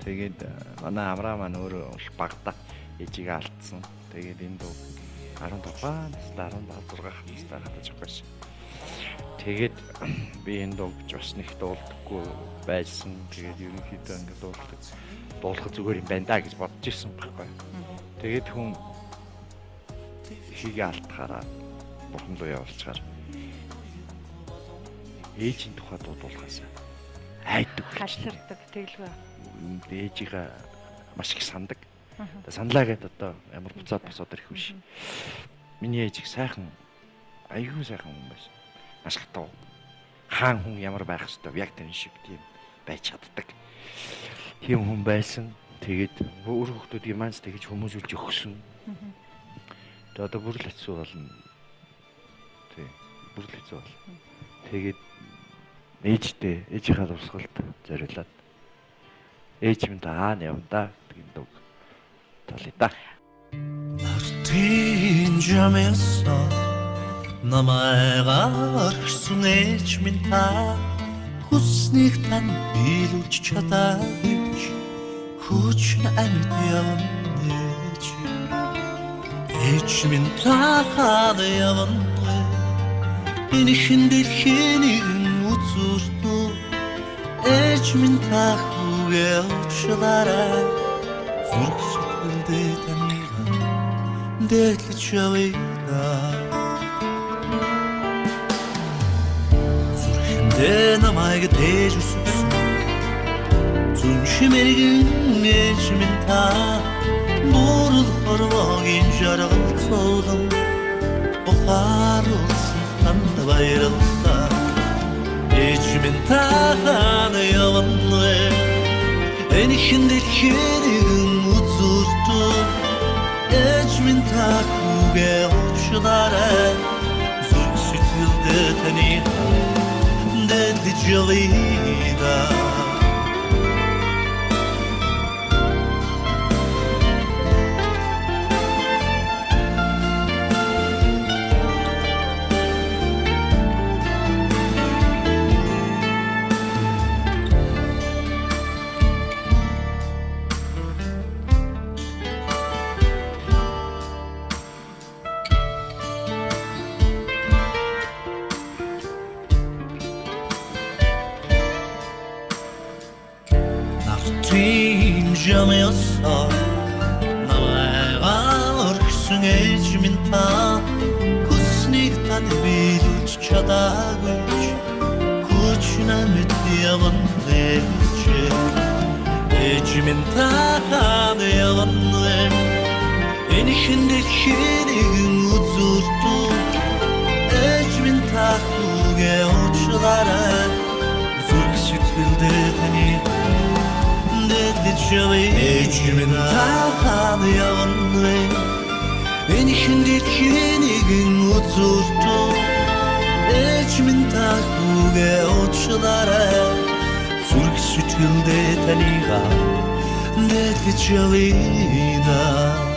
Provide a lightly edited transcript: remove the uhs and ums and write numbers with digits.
Тэгээд манай Авраам маань өөрөө их багтаа ээжигээ алдсан. Тэгээд энэ дуу 15 настай 16 настай хатаж байсан. Тэгээд би энэ дууг бас нэг дуулдаггүй байсан. Тэгээд ерөнхийдөө ингэ дуулах зүгээр юм байна да гэж бодож ирсэн байхгүй. Тэгээд хүн хийгээ алдахаараа бурхан руу явуулчихаар ээжийн тухай дуулахаас айдаг хаширдаг тэгэлгүй. Ээжигээ маш их сандаг. Саналаа гэдэг одоо ямар буцаад босоод ирэх биш. Миний ээж их сайхан аюул сайхан хүн байсан. Маш хатуу. Хаан хүн ямар байх ёстой яг тэр шиг тийм байж чаддаг. Тийм хүн байсан. Тэгээд өөр хүмүүсийн манс тэгж хүмүүжүүлж өгсөн. Тэгээд одоо бүр л хэцүү болно. Тийм. Бүр л хэцүү болно. Тэгээд ээжийнхаа дурсгалд зориулаад ээж минь таана явна да гэдэг дуу талаа да. Нартын жамэсо намайга орхисон ээж минь та хүснийг тань биелүүлж чадаагүй хүч амьд явна ээж минь та хаана явна энэ хин дэлхийн үзүүртөө ээж минь та хүүгээ уучлаарай зүрх сэтгэлдээ таньга дээлж явъя зүрхэндээ намайг дээж өсгсөн зүн шимэргэн ээж минь та бүрэл хорвогийн жаргал цоолон ухааруулсан танд баярлалаа ээж минь та хаана явна энэ хин дэлхийн үзүүртөө ээж минь та хүүгээ уучлаарай зүрх сэтгэлдээ таньга дээлж явъя Jamaica, намайга орхисон ээж минь та хүснийг тань биелүүлж чадаагүй хүч намайг явна ээж минь та хаана явна энэ хин дэлхийн үзүүртөө ээж минь та хүүгээ уучлаарай зүрх сэтгэлдээ таньга ээж минь та хаана явна энэ хин дэлхийн үзүүртөө ээж минь та хүүгээ уучлаарай зүрх сэтгэлдээ таньга дээлж явъя